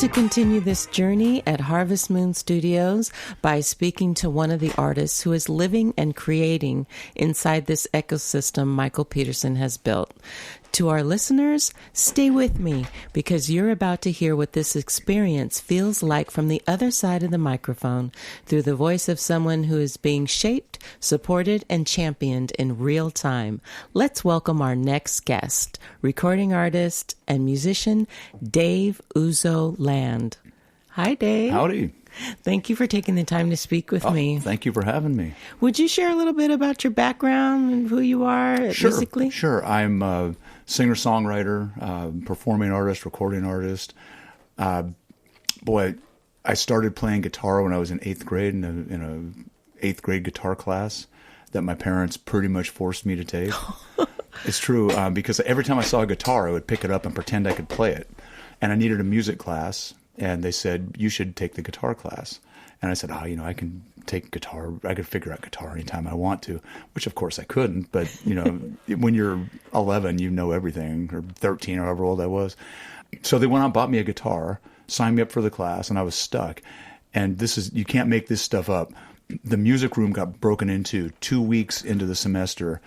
to continue this journey at Harvest Moon Studios by speaking to one of the artists who is living and creating inside this ecosystem Michael Peterson has built. To our listeners, stay with me because you're about to hear what this experience feels like from the other side of the microphone through the voice of someone who is being shaped, supported, and championed in real time. Let's welcome our next guest, recording artist and musician, Dave Ouzo Land. Hi, Dave. Howdy. Thank you for taking the time to speak with me. Thank you for having me. Would you share a little bit about your background and who you are musically? Sure. I'm a singer-songwriter, performing artist, recording artist. I started playing guitar when I was in 8th grade in a 8th grade guitar class that my parents pretty much forced me to take. It's true, because every time I saw a guitar, I would pick it up and pretend I could play it. And I needed a music class. And they said, you should take the guitar class. And I said, I can take guitar. I could figure out guitar anytime I want to, which of course I couldn't. But, when you're 11, you know everything, or 13 or however old I was. So they went out and bought me a guitar, signed me up for the class, and I was stuck. And you can't make this stuff up. The music room got broken into 2 weeks into the semester,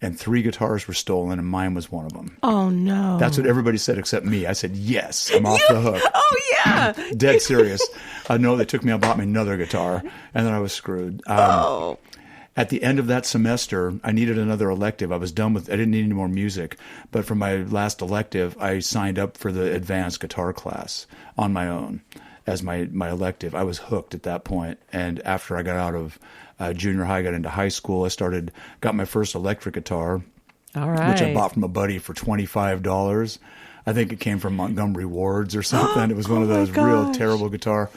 and 3 guitars were stolen, and mine was one of them. Oh, no. That's what everybody said except me. I said, yes, I'm off the hook. Oh, yeah. Dead serious. No, they took me and bought me another guitar, and then I was screwed. At the end of that semester, I needed another elective. I didn't need any more music. But for my last elective, I signed up for the advanced guitar class on my own as my elective. I was hooked at that point. And after I got out of junior high, got into high school, got my first electric guitar, all right, which I bought from a buddy for $25. I think it came from Montgomery Ward's or something. It was one of those real terrible guitar.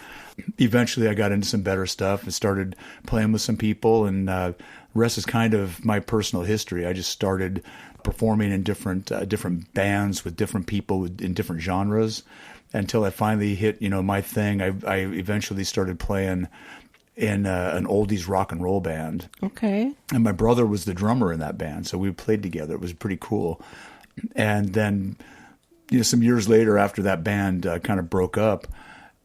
Eventually, I got into some better stuff and started playing with some people, and the rest is kind of my personal history. I just started performing in different bands with different people in different genres until I finally hit my thing. I eventually started playing in an oldies rock and roll band. Okay. And my brother was the drummer in that band, so we played together. It was pretty cool. And then, some years later, after that band kind of broke up,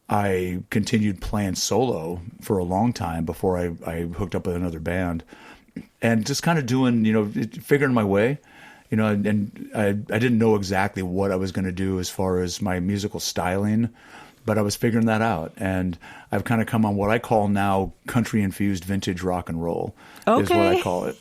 I continued playing solo for a long time before I hooked up with another band, and just kind of doing, figuring my way. And I didn't know exactly what I was going to do as far as my musical styling, but I was figuring that out. And I've kind of come on what I call now country-infused vintage rock and roll, is what I call it.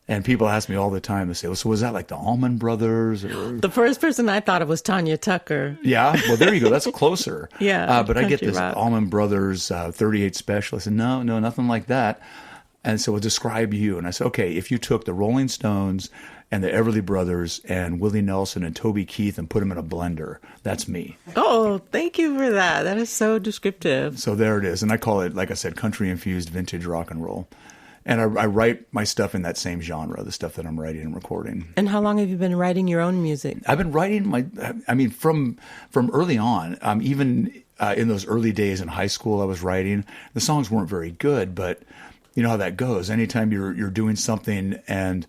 And people ask me all the time, they say, well, so was that like the Allman Brothers? Or... The first person I thought of was Tanya Tucker. Yeah, well, there you go. That's closer. Yeah. But I get this rock. Allman Brothers 38 Special. I said, no, nothing like that. And so we'll describe you. And I said, okay, if you took the Rolling Stones and the Everly Brothers and Willie Nelson and Toby Keith and put them in a blender, that's me. Oh, thank you for that. That is so descriptive. So there it is. And I call it, like I said, country-infused vintage rock and roll. And I write my stuff in that same genre, the stuff that I'm writing and recording. And how long have you been writing your own music? I've been writing from early on, even in those early days in high school, I was writing. The songs weren't very good, but you know how that goes. Anytime you're doing something and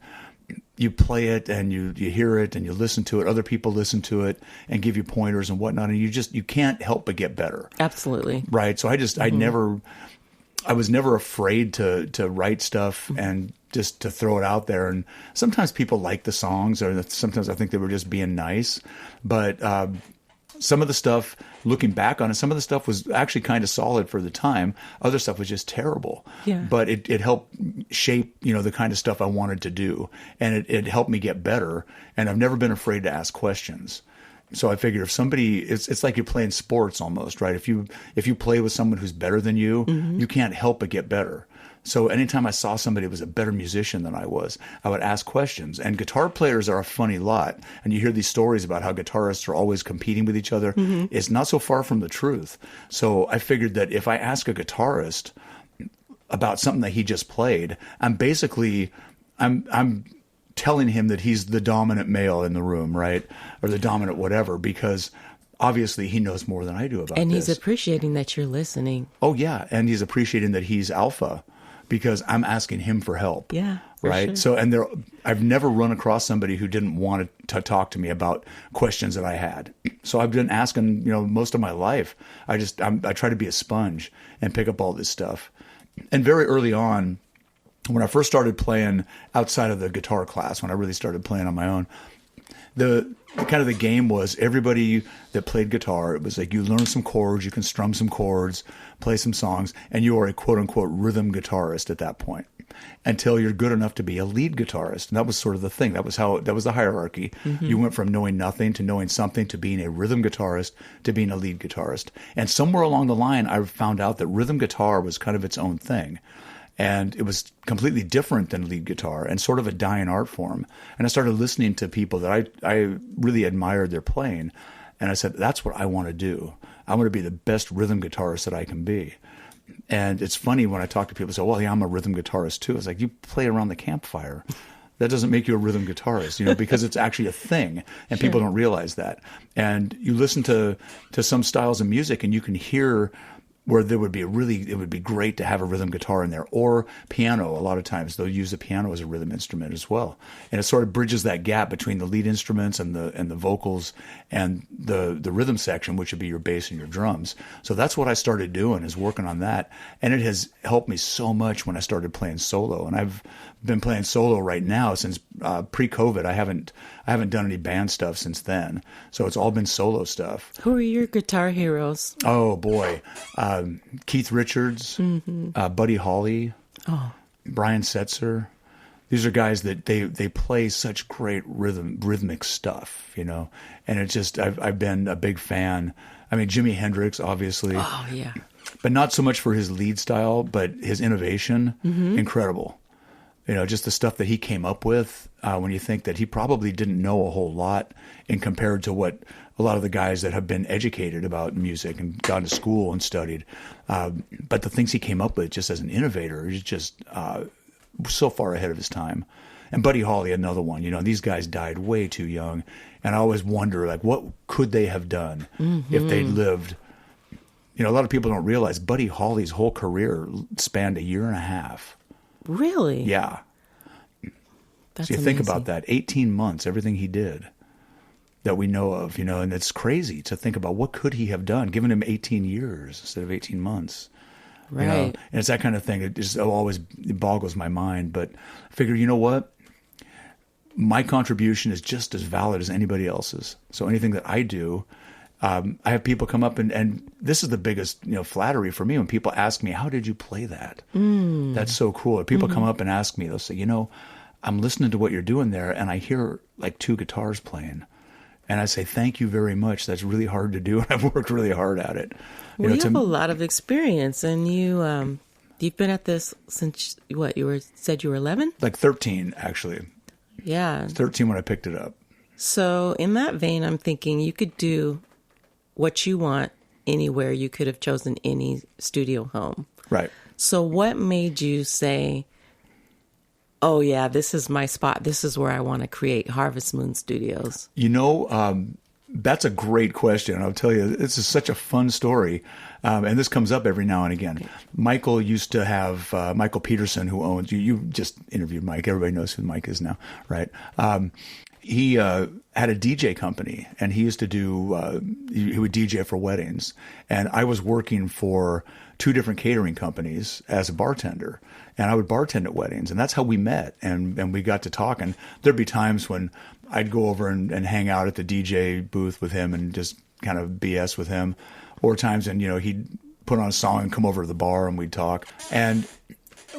you play it and you hear it and you listen to it, other people listen to it and give you pointers and whatnot, and you can't help but get better. Absolutely. Right. So I was never afraid to write stuff and just to throw it out there. And sometimes people like the songs, or sometimes I think they were just being nice. But some of the stuff, looking back on it, some of the stuff was actually kind of solid for the time. Other stuff was just terrible. Yeah. But it helped shape, the kind of stuff I wanted to do. And it helped me get better. And I've never been afraid to ask questions. So I figured if somebody, it's like you're playing sports almost, right? If you play with someone who's better than you, you can't help but get better. So anytime I saw somebody who was a better musician than I was, I would ask questions. And guitar players are a funny lot. And you hear these stories about how guitarists are always competing with each other. It's not so far from the truth. So I figured that if I ask a guitarist about something that he just played, I'm telling him that he's the dominant male in the room, right? Or the dominant whatever, because obviously he knows more than I do about this. And he's appreciating that you're listening. Oh, yeah. And he's appreciating that he's alpha, because I'm asking him for help. Yeah. Right. Sure. So, I've never run across somebody who didn't want to talk to me about questions that I had. So I've been asking, most of my life. I try to be a sponge and pick up all this stuff. And very early on, when I first started playing outside of the guitar class, when I really started playing on my own, the game was everybody that played guitar, it was like you learn some chords, you can strum some chords, play some songs, and you are a quote unquote rhythm guitarist at that point until you're good enough to be a lead guitarist. And that was sort of the thing. That was the hierarchy. Mm-hmm. You went from knowing nothing to knowing something to being a rhythm guitarist to being a lead guitarist. And somewhere along the line, I found out that rhythm guitar was kind of its own thing. And it was completely different than lead guitar and sort of a dying art form. And I started listening to people that I really admired their playing. And I said, that's what I want to do. I want to be the best rhythm guitarist that I can be. And it's funny when I talk to people, say, well, yeah, I'm a rhythm guitarist too. It's like, you play around the campfire. That doesn't make you a rhythm guitarist, because it's actually a thing. And Sure. people don't realize that. And you listen to some styles of music and you can hear where it would be great to have a rhythm guitar in there, or piano. A lot of times they'll use the piano as a rhythm instrument as well, and it sort of bridges that gap between the lead instruments and the vocals and the rhythm section, which would be your bass and your drums. So that's what I started doing, is working on that, and it has helped me so much when I started playing solo. And I've been playing solo right now since pre-COVID. I haven't done any band stuff since then, so it's all been solo stuff. Who are your guitar heroes? Oh boy. Keith Richards, Buddy Holly, Brian Setzer. These are guys that they play such great rhythmic stuff, and it's just, I've been a big fan. I mean, Jimi Hendrix, obviously. Oh, yeah. But not so much for his lead style, but his innovation, incredible. Just the stuff that he came up with, when you think that he probably didn't know a whole lot in compared to what a lot of the guys that have been educated about music and gone to school and studied. But the things he came up with just as an innovator is just so far ahead of his time. And Buddy Holly, another one. These guys died way too young. And I always wonder, like, what could they have done if they'd lived? A lot of people don't realize Buddy Holly's whole career spanned 1.5 years. Really? Yeah. That's so you amazing. think about that, 18 months, everything he did that we know of, and it's crazy to think about what could he have done, given him 18 years instead of 18 months. Right. And it's that kind of thing. It just always boggles my mind. But I figure, you know what? My contribution is just as valid as anybody else's. So anything that I do, I have people come up and this is the biggest, flattery for me when people ask me, how did you play that? That's so cool. If people come up and ask me, they'll say, I'm listening to what you're doing there and I hear like 2 guitars playing. And I say, thank you very much. That's really hard to do. And I've worked really hard at it. You have a lot of experience, and you've been at this since what? Said you were 11? Like 13, actually. Yeah. 13 when I picked it up. So in that vein, I'm thinking you could do what you want anywhere. You could have chosen any studio home. Right. So what made you say, oh, yeah, this is my spot. This is where I want to create Harvest Moon Studios? That's a great question. I'll tell you, this is such a fun story. And this comes up every now and again. Okay. Michael used to have Michael Peterson, who owns, you just interviewed Mike. Everybody knows who Mike is now, right? He had a DJ company, and he used to he would DJ for weddings. And I was working for 2 different catering companies as a bartender, and I would bartend at weddings, and that's how we met. And we got to talk, and there'd be times when I'd go over and hang out at the DJ booth with him and just kind of BS with him, or times when, he'd put on a song and come over to the bar and we'd talk, and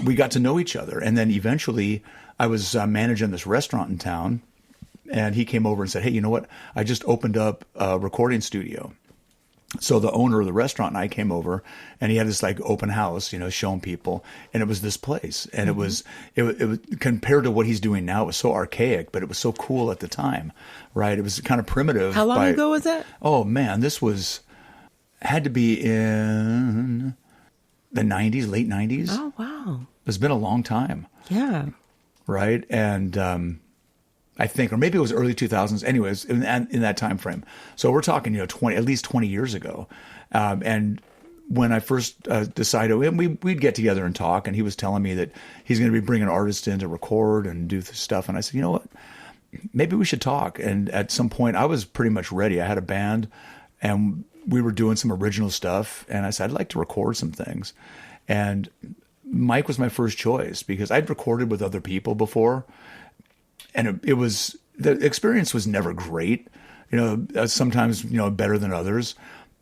we got to know each other. And then eventually I was managing this restaurant in town, and he came over and said, hey, you know what? I just opened up a recording studio. So the owner of the restaurant and I came over, and he had this like open house, showing people, and it was this place, and it was compared to what he's doing now, it was so archaic, but it was so cool at the time, right? It was kind of primitive. How long ago was that? Oh man, this had to be in the 90s, late 90s. Oh wow, it's been a long time. Yeah, right, and I think, or maybe it was early 2000s. Anyways, in that time frame. So we're talking, at least 20 years ago. And when I first decided, and we'd get together and talk, and he was telling me that he's going to be bringing artists in to record and do this stuff. And I said, you know what, maybe we should talk. And at some point I was pretty much ready. I had a band and we were doing some original stuff. And I said, I'd like to record some things. And Mike was my first choice because I'd recorded with other people before. And it was, the experience was never great, sometimes, better than others.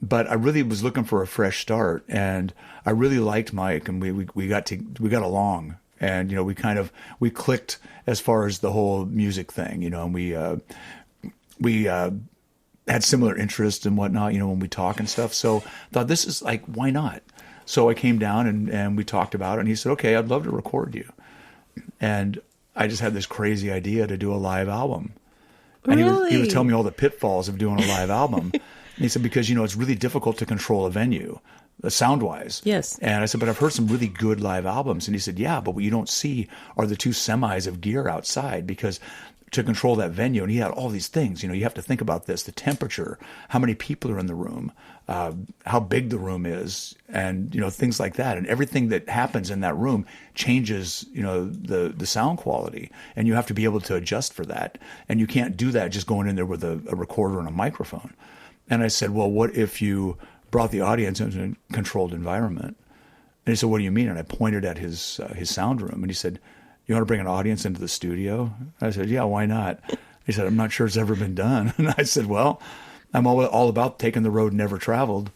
But I really was looking for a fresh start, and I really liked Mike, and we got along, and we clicked as far as the whole music thing, and we had similar interests and whatnot, when we talk and stuff. So I thought, this is like, why not? So I came down and we talked about it, and he said, okay, I'd love to record you. And I just had this crazy idea to do a live album. And Really? he was telling me all the pitfalls of doing a live album. And he said, because, it's really difficult to control a venue, sound-wise. Yes. And I said, but I've heard some really good live albums. And he said, yeah, but what you don't see are the 2 semis of gear outside, because to control that venue, and he had all these things, you have to think about this, the temperature, how many people are in the room, how big the room is, and, things like that. And everything that happens in that room changes, the sound quality, and you have to be able to adjust for that. And you can't do that just going in there with a recorder and a microphone. And I said, well, what if you brought the audience into a controlled environment? And he said, what do you mean? And I pointed at his sound room, and he said, you want to bring an audience into the studio? I said, yeah, why not? He said, I'm not sure it's ever been done. And I said, well, I'm all about taking the road never traveled.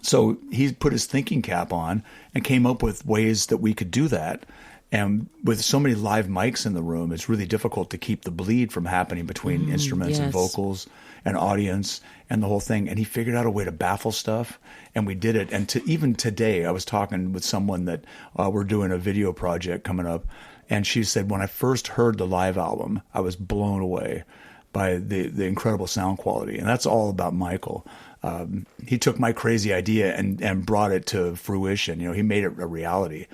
So he put his thinking cap on and came up with ways that we could do that. And with so many live mics in the room, it's really difficult to keep the bleed from happening between instruments and vocals and audience and the whole thing. And he figured out a way to baffle stuff, and we did it. And even today, I was talking with someone that we're doing a video project coming up, and she said, when I first heard the live album, I was blown away by the incredible sound quality. And that's all about Michael. He took my crazy idea and brought it to fruition. He made it a reality.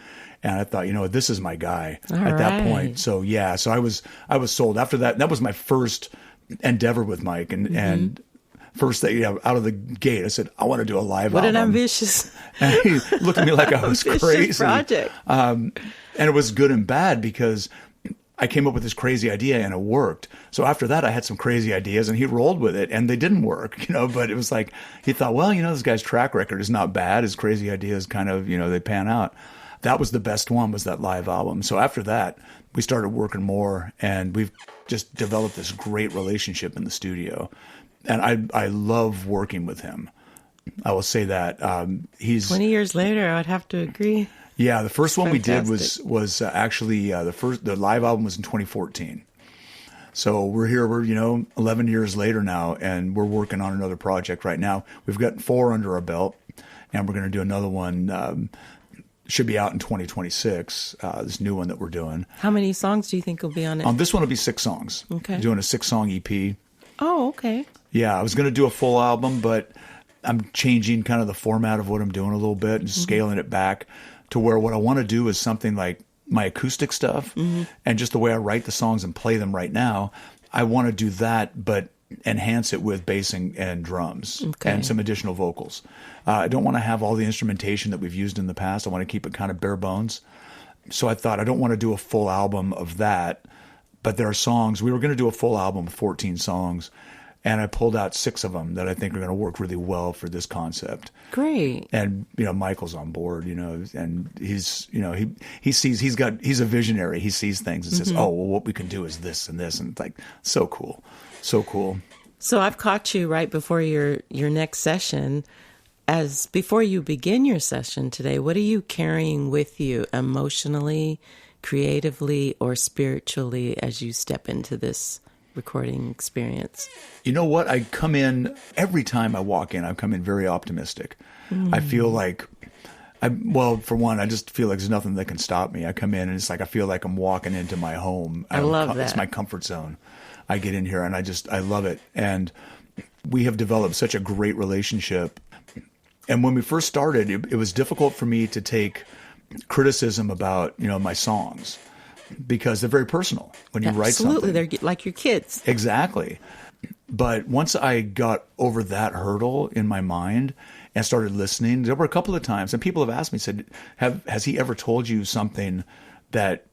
And I thought, this is my guy at that point. So yeah, so I was sold after that. That was my first endeavor with Mike, and first thing, out of the gate, I said, I want to do a live album. What an ambitious! And he looked at me like I was crazy. Project. And it was good and bad because I came up with this crazy idea and it worked. So after that, I had some crazy ideas and he rolled with it, and they didn't work, but it was like, he thought, well, this guy's track record is not bad. His crazy ideas kind of, they pan out. That was the best one, was that live album. So after that, we started working more, and we've just developed this great relationship in the studio. And I love working with him. I will say that. He's 20 years later, I would have to agree. Yeah, the first one we did was actually the live album was in 2014. So we're 11 years later now, and we're working on another project right now. We've got 4 under our belt, and we're going to do another one. Should be out in 2026. This new one that we're doing. How many songs do you think will be on it? This one will be 6 songs. Okay. Doing a 6-song EP. Oh, okay. Yeah, I was going to do a full album, but I'm changing kind of the format of what I'm doing a little bit and scaling it back to where what I want to do is something like my acoustic stuff and just the way I write the songs and play them right now. I want to do that, but enhance it with bass and drums and some additional vocals. I don't want to have all the instrumentation that we've used in the past. I want to keep it kind of bare bones. So I thought, I don't want to do a full album of that, but there are songs. We were going to do a full album of 14 songs, and I pulled out 6 of them that I think are going to work really well for this concept. Great. And, Michael's on board, and he's he's a visionary. He sees things and says, oh, well, what we can do is this and this. And it's like, so cool. So cool. So I've caught you right before your next session. Before you begin your session today, what are you carrying with you emotionally, creatively, or spiritually as you step into this recording experience? You know what? Every time I walk in, I come in very optimistic. I feel like, for one, I just feel like there's nothing that can stop me. I come in and it's like, I feel like I'm walking into my home. I love that. It's my comfort zone. I get in here and I love it. And we have developed such a great relationship. And when we first started, it was difficult for me to take criticism about, my songs, because they're very personal when you write something. Absolutely. They're like your kids. Exactly. But once I got over that hurdle in my mind and started listening. There were a couple of times, and people have asked me, said, has he ever told you something that,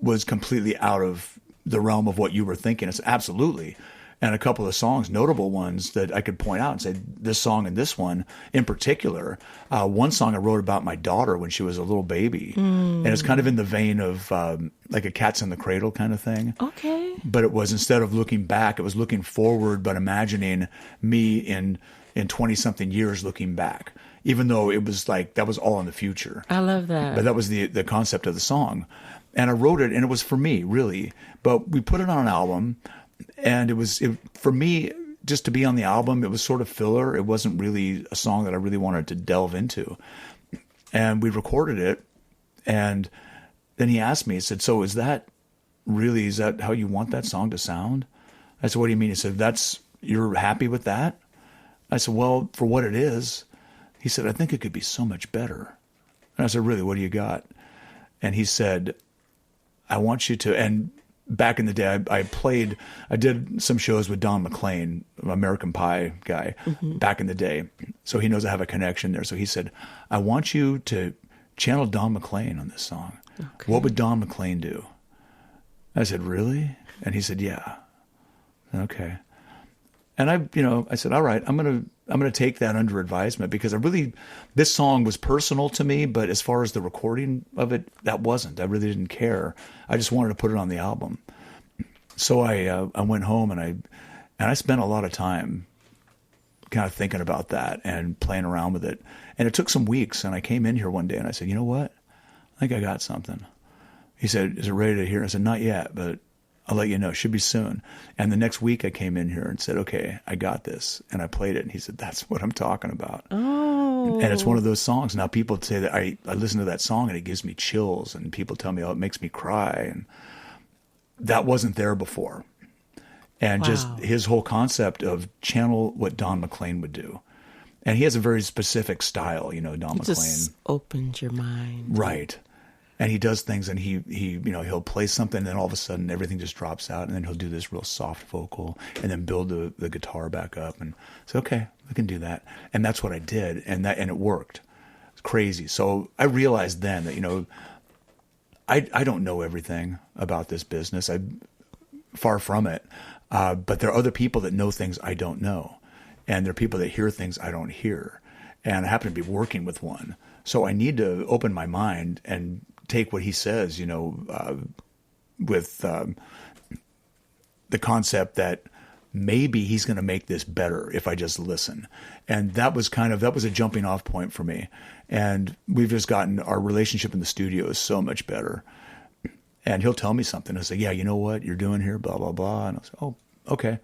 was completely out of the realm of what you were thinking? It's absolutely. And a couple of songs, notable ones that I could point out and say, this song and this one in particular. One song I wrote about my daughter when she was a little baby. And it's kind of in the vein of like a Cat's in the Cradle kind of thing. Okay. But it was, instead of looking back, it was looking forward, but imagining me in 20-something years looking back, even though it was like that was all in the future. I love that. But that was the concept of the song. And I wrote it, and it was for me, really. But we put it on an album. And for me, just to be on the album, it was sort of filler. It wasn't really a song that I really wanted to delve into. And we recorded it. And then he asked me, he said, so is that how you want that song to sound? I said, what do you mean? He said, you're happy with that? I said, well, for what it is. He said, I think it could be so much better. And I said, really, what do you got? And he said, I want you to, and back in the day, I did some shows with Don McLean, American Pie guy, back in the day. So he knows I have a connection there. So he said, I want you to channel Don McLean on this song. Okay. What would Don McLean do? I said, really? And he said, yeah. Okay. And I said, all right, I'm going to take that under advisement, because this song was personal to me, but as far as the recording of it, that wasn't. I really didn't care. I just wanted to put it on the album. So I went home and I spent a lot of time kind of thinking about that and playing around with it. And it took some weeks, and I came in here one day and I said, you know what? I think I got something. He said, is it ready to hear? I said, not yet, but I'll let you know. It should be soon. And the next week I came in here and said, okay, I got this. And I played it. And he said, that's what I'm talking about. Oh. And it's one of those songs. Now people say that I listen to that song and it gives me chills, and people tell me, oh, it makes me cry. And that wasn't there before. And just his whole concept of channel what Don McLean would do. And he has a very specific style, Don McLean. Just opens your mind. Right. And he does things, and he'll play something, and then all of a sudden everything just drops out, and then he'll do this real soft vocal, and then build the guitar back up, and say, okay, I can do that. And that's what I did, and it worked. It's crazy. So I realized then that, I don't know everything about this business. I'm far from it. But there are other people that know things I don't know, and there are people that hear things I don't hear. And I happen to be working with one. So I need to open my mind and take what he says, with the concept that maybe he's going to make this better if I just listen. And that was a jumping off point for me. And we've just gotten, our relationship in the studio is so much better. And he'll tell me something. I'll say, yeah, you know what you're doing here, blah, blah, blah. And I'll say, oh, okay,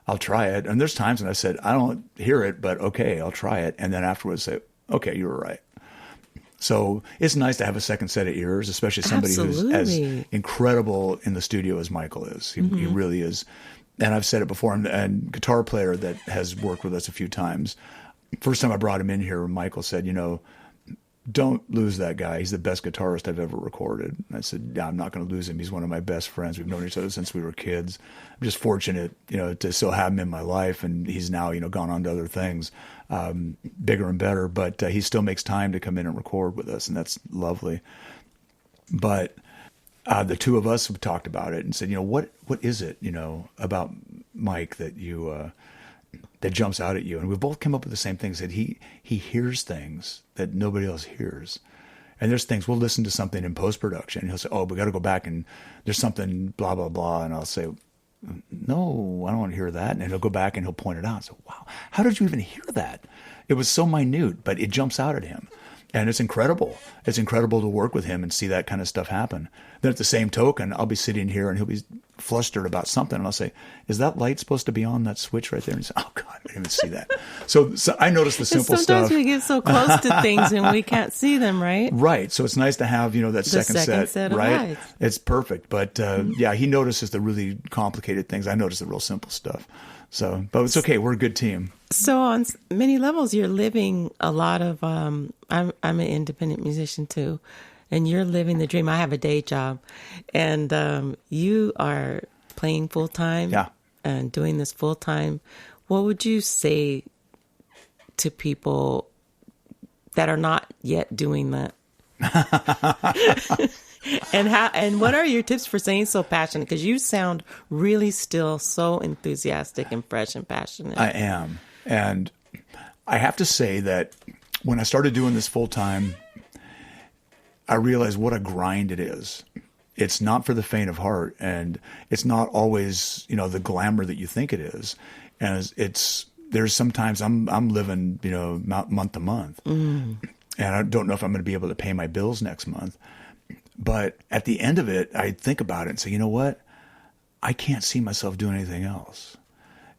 I'll try it. And there's times when I said, I don't hear it, but okay, I'll try it. And then afterwards say, okay, you were right. So it's nice to have a second set of ears, especially somebody who's as incredible in the studio as Michael is. He really is. And I've said it before, and guitar player that has worked with us a few times. First time I brought him in here, Michael said, don't lose that guy. He's the best guitarist I've ever recorded. And I said, yeah, I'm not going to lose him. He's one of my best friends. We've known each other since we were kids. I'm just fortunate, to still have him in my life. And he's now, gone on to other things, bigger and better. But he still makes time to come in and record with us, and that's lovely. But the two of us have talked about it and said, what is it, about Mike that that jumps out at you? And we both came up with the same thing. Said he hears things that nobody else hears. And there's things, we'll listen to something in post-production, and he'll say, oh, we got to go back and there's something blah, blah, blah. And I'll say, no, I don't want to hear that. And he'll go back and he'll point it out. So, wow, how did you even hear that? It was so minute, but it jumps out at him. And it's incredible. It's incredible to work with him and see that kind of stuff happen. Then at the same token, I'll be sitting here and he'll be flustered about something. And I'll say, is that light supposed to be on, that switch right there? And he's like, oh, God, I didn't even see that. So I noticed the simple stuff. Sometimes we get so close to things and we can't see them, right? Right. So it's nice to have, that second set right? Lights. It's perfect. But yeah, he notices the really complicated things. I notice the real simple stuff. So, but it's okay. We're a good team. So on many levels, you're living a lot of, I'm an independent musician too, and you're living the dream. I have a day job, and you are playing full time and doing this full time. What would you say to people that are not yet doing that? And what are your tips for staying so passionate? Because you sound really still so enthusiastic and fresh and passionate. I am. And I have to say that when I started doing this full time, I realized what a grind it is. It's not for the faint of heart, and it's not always, the glamour that you think it is. And there's sometimes I'm living, month to month. And I don't know if I'm going to be able to pay my bills next month. But at the end of it, I think about it and say, you know what? I can't see myself doing anything else.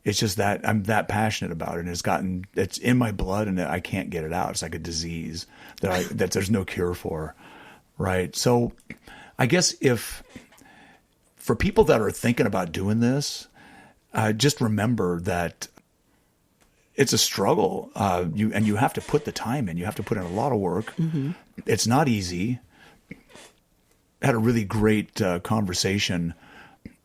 It's just that I'm that passionate about it, and it's in my blood, and I can't get it out. It's like a disease that there's no cure for, right? So I guess for people that are thinking about doing this, just remember that it's a struggle. You have to put the time in. You have to put in a lot of work. Mm-hmm. It's not easy. I had a really great conversation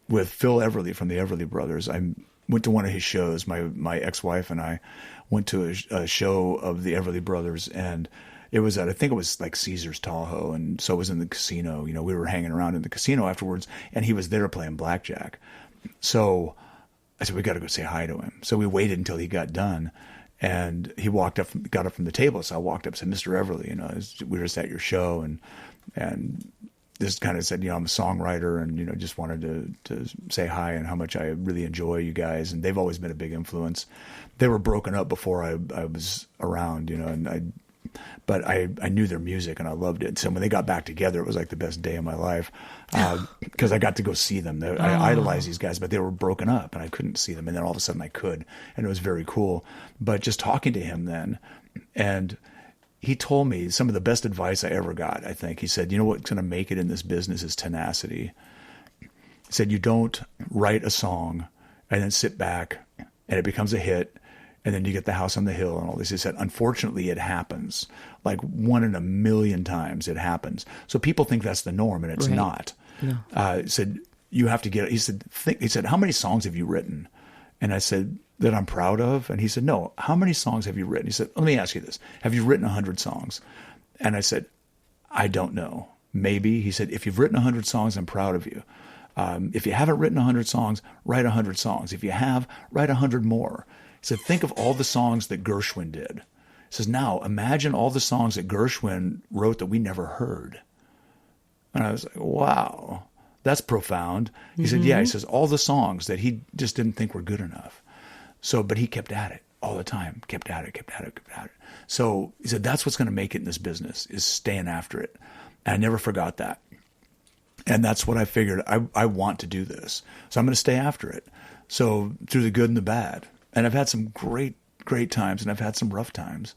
with Phil Everly from the Everly Brothers. I went to one of his shows. My ex-wife and I went to a show of the Everly Brothers, and it was I think it was like Caesar's Tahoe, and so it was in the casino. We were hanging around in the casino afterwards, and he was there playing blackjack. So I said, we got to go say hi to him. So we waited until he got done, and he got up from the table. So I walked up and said, Mr. Everly, we were just at your show, and this kind of said, I'm a songwriter, and, just wanted to say hi and how much I really enjoy you guys. And they've always been a big influence. They were broken up before I was around, but I knew their music and I loved it. So when they got back together, it was like the best day of my life, because I got to go see them. I idolized these guys, but they were broken up and I couldn't see them. And then all of a sudden I could, and it was very cool. But just talking to him then, and he told me some of the best advice I ever got, I think. He said, what's going to make it in this business is tenacity. He said, you don't write a song and then sit back and it becomes a hit and then you get the house on the hill and all this. He said, unfortunately, it happens. Like 1 in a million times it happens. So people think that's the norm, and it's right. not. No. He said, you have to get it. He said, how many songs have you written? And I said, that I'm proud of? And he said, no, how many songs have you written? He said, let me ask you this. Have you written 100 songs? And I said, I don't know. Maybe. He said, if you've written 100 songs, I'm proud of you. If you haven't written 100 songs, write 100 songs. If you have, write 100 more. He said, think of all the songs that Gershwin did. He says, now imagine all the songs that Gershwin wrote that we never heard. And I was like, wow, that's profound. He said, yeah. He says, all the songs that he just didn't think were good enough. So, but he kept at it all the time, kept at it. So he said, that's what's going to make it in this business, is staying after it. And I never forgot that. And that's what I figured. I want to do this. So I'm going to stay after it. So through the good and the bad. And I've had some great times, and I've had some rough times.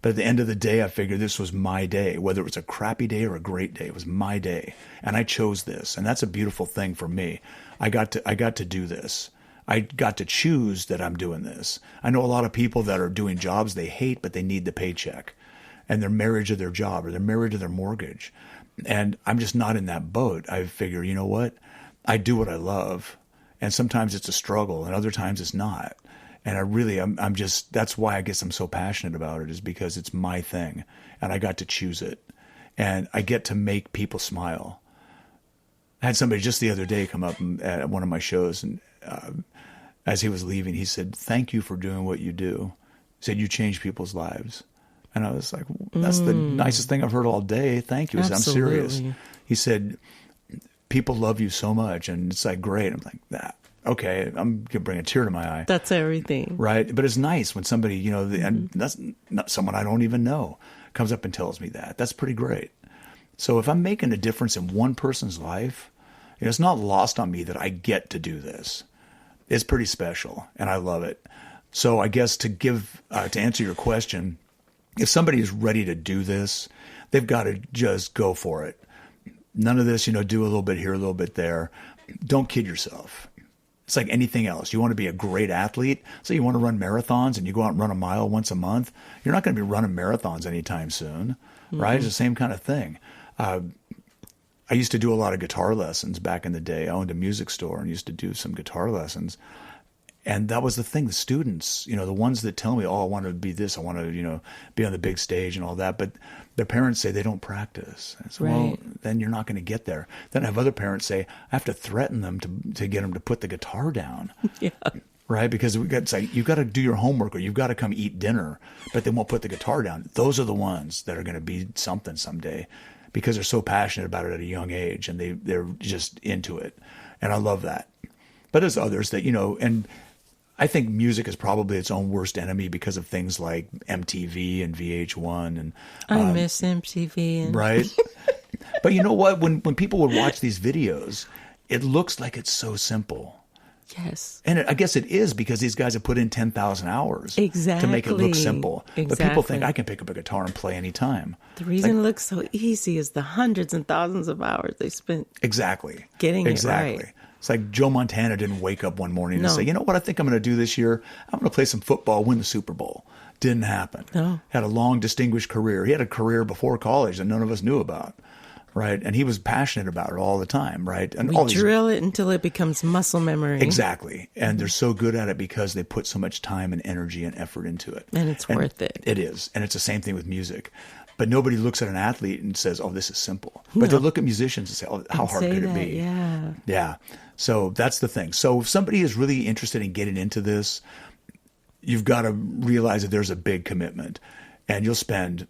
But at the end of the day, I figured this was my day. Whether it was a crappy day or a great day, it was my day. And I chose this. And that's a beautiful thing for me. I got to do this. I got to choose that I'm doing this. I know a lot of people that are doing jobs they hate, but they need the paycheck. And they're married to their job, or they're married to their mortgage. And I'm just not in that boat. I figure, you know what? I do what I love. And sometimes it's a struggle, and other times it's not. And I'm just, that's why I guess I'm so passionate about it, is because it's my thing. And I got to choose it. And I get to make people smile. I had somebody just the other day come up at one of my shows, and as he was leaving, he said, thank you for doing what you do. He said, you change people's lives. And I was like, that's the nicest thing I've heard all day. Thank you. He said, I'm serious. He said, people love you so much. And it's like, great. I'm like, that. Okay, I'm going to bring a tear to my eye. That's everything. Right? But it's nice when somebody, and that's not someone I don't even know, comes up and tells me that. That's pretty great. So if I'm making a difference in one person's life, it's not lost on me that I get to do this. It's pretty special, and I love it. So I guess to answer your question, if somebody is ready to do this, they've got to just go for it. None of this, do a little bit here, a little bit there. Don't kid yourself. It's like anything else. You want to be a great athlete. So you want to run marathons and you go out and run a mile once a month. You're not going to be running marathons anytime soon, right? It's the same kind of thing. I used to do a lot of guitar lessons back in the day. I owned a music store and used to do some guitar lessons. And that was the thing. The students, the ones that tell me, oh, I want to be this, I want to, be on the big stage and all that. But their parents say they don't practice. And so, well, then you're not going to get there. Then I have other parents say, I have to threaten them to get them to put the guitar down. Yeah. Right? Because it's like, you've got to do your homework or you've got to come eat dinner, but they won't put the guitar down. Those are the ones that are going to be something someday because they're so passionate about it at a young age and they're just into it. And I love that. But there's others that, and I think music is probably its own worst enemy because of things like MTV and VH1. And I miss MTV. Right? But you know what? When people would watch these videos, it looks like it's so simple. Yes. And I guess it is because these guys have put in 10,000 hours to make it look simple. Exactly. But people think I can pick up a guitar and play anytime. The reason it looks so easy is the hundreds and thousands of hours they spent getting it right. It's like Joe Montana didn't wake up one morning and say, you know what I think I'm going to do this year? I'm going to play some football, win the Super Bowl. Didn't happen. No. Had a long, distinguished career. He had a career before college that none of us knew about. Right. And he was passionate about it all the time. Right. And we drill it until it becomes muscle memory. Exactly. And they're so good at it because they put so much time and energy and effort into it. And it's worth it. It is. And it's the same thing with music. But nobody looks at an athlete and says, oh, this is simple. But they look at musicians and say, oh, how hard could it be? Yeah. Yeah. So that's the thing. So if somebody is really interested in getting into this, you've got to realize that there's a big commitment. And you'll spend,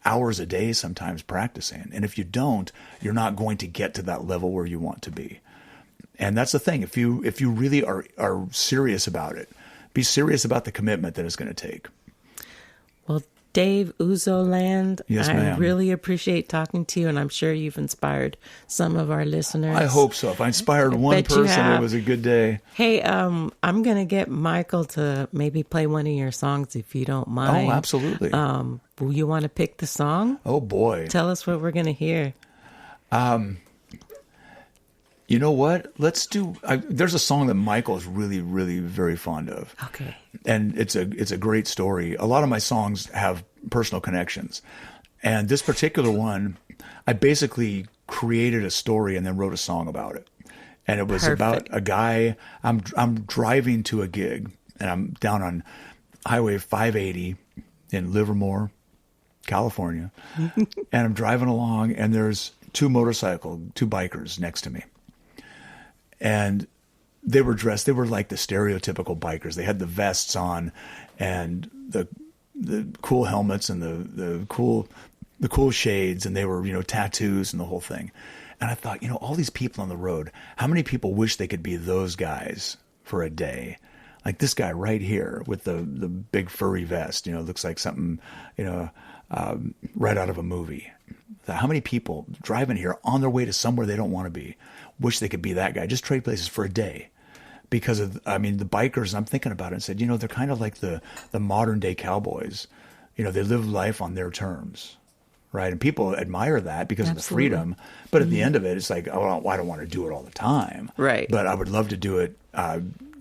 hours a day sometimes practicing. And if you don't, you're not going to get to that level where you want to be. And that's the thing. If you really are serious about it, be serious about the commitment that it's going to take. Well, Dave, Ouzo Land, yes, ma'am. I really appreciate talking to you, and I'm sure you've inspired some of our listeners. I hope so. If I inspired one person, it was a good day. Hey, I'm going to get Michael to maybe play one of your songs if you don't mind. Oh, absolutely. Will you want to pick the song? Oh, boy. Tell us what we're going to hear. You know what? Let's do. There's a song that Michael is really, really very fond of. Okay. And it's a great story. A lot of my songs have personal connections, and this particular one, I basically created a story and then wrote a song about it. And it was about a guy. I'm driving to a gig, and I'm down on Highway 580 in Livermore, California, and I'm driving along, and there's two bikers next to me. And they were dressed, they were like the stereotypical bikers. They had the vests on and the cool helmets and the cool shades, and they were, tattoos and the whole thing. And I thought, all these people on the road, how many people wish they could be those guys for a day? Like this guy right here with the big furry vest, looks like something, right out of a movie. How many people driving here on their way to somewhere they don't want to be wish they could be that guy? Just trade places for a day. Because of, the bikers, I'm thinking about it and said, they're kind of like the modern day cowboys. They live life on their terms, right? And people admire that because of the freedom. But at the end of it, it's like, oh, I don't want to do it all the time. Right. But I would love to do it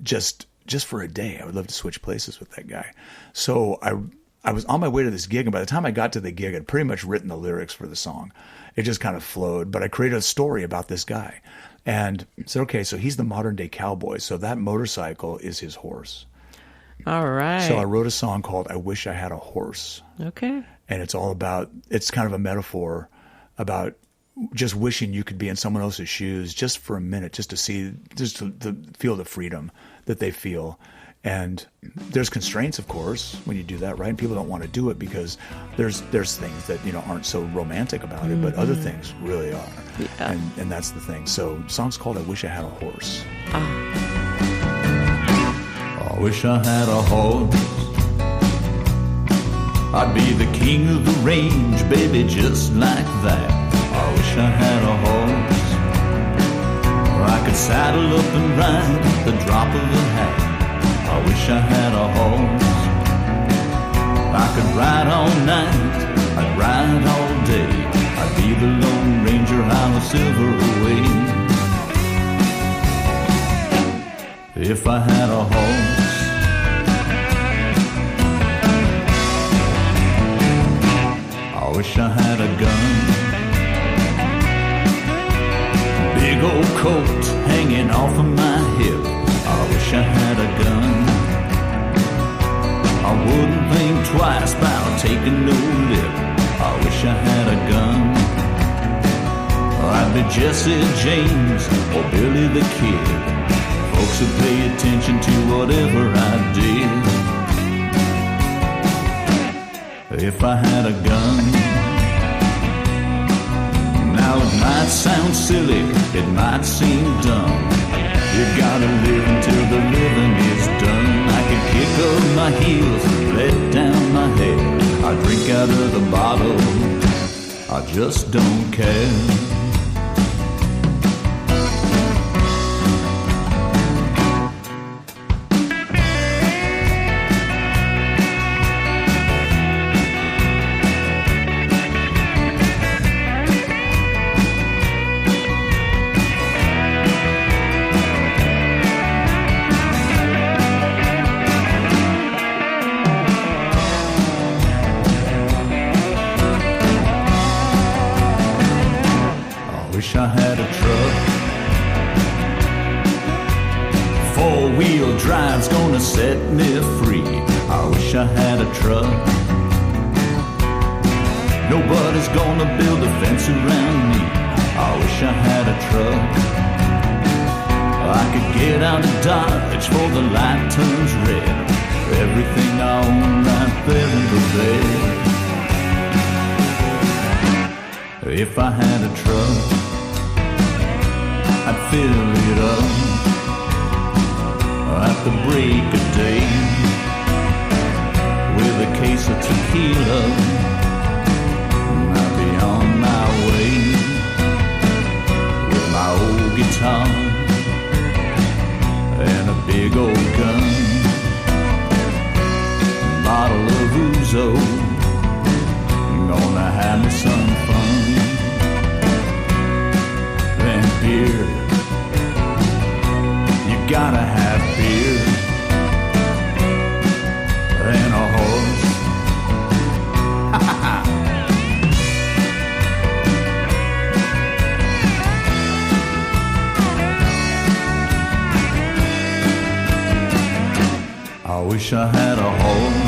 just for a day. I would love to switch places with that guy. So I was on my way to this gig, and by the time I got to the gig, I'd pretty much written the lyrics for the song. It just kind of flowed, but I created a story about this guy. And said, okay, so he's the modern day cowboy, so that motorcycle is his horse. All right. So I wrote a song called I Wish I Had a Horse. Okay. And it's kind of a metaphor about just wishing you could be in someone else's shoes just for a minute, just to feel the freedom that they feel. And there's constraints, of course, when you do that, right? And people don't want to do it because there's things that, aren't so romantic about it, but other things really are. Yeah. And that's the thing. So the song's called I Wish I Had a Horse. I wish I had a horse. I'd be the king of the range, baby, just like that. I wish I had a horse. Or I could saddle up and ride at the drop of a hat. I wish I had a horse. I could ride all night, I'd ride all day. I'd be the Lone Ranger on a silver away. If I had a horse. I wish I had a gun. Big old coat hanging off of my hip. I I wish I had a gun. I wouldn't think twice about taking no lip. I wish I had a gun. I'd be Jesse James or Billy the Kid. Folks would pay attention to whatever I did. If I had a gun. Now it might sound silly, it might seem dumb. You gotta live until the living is done. I could kick up my heels, let down my head. I drink out of the bottle, I just don't care. Wish I had a truck. Four-wheel drive's gonna set me free. I wish I had a truck. Nobody's gonna build a fence around me. I wish I had a truck. I could get out of Dodge before the light turns red. Everything I own right there in the bed. If I had a truck, I'd fill it up at the break of day with a case of tequila. I'd be on my way with my old guitar and a big old gun, bottle of Ouzo. Gonna have me some fun. And beer, you gotta have beer. And a horse. I wish I had a horse.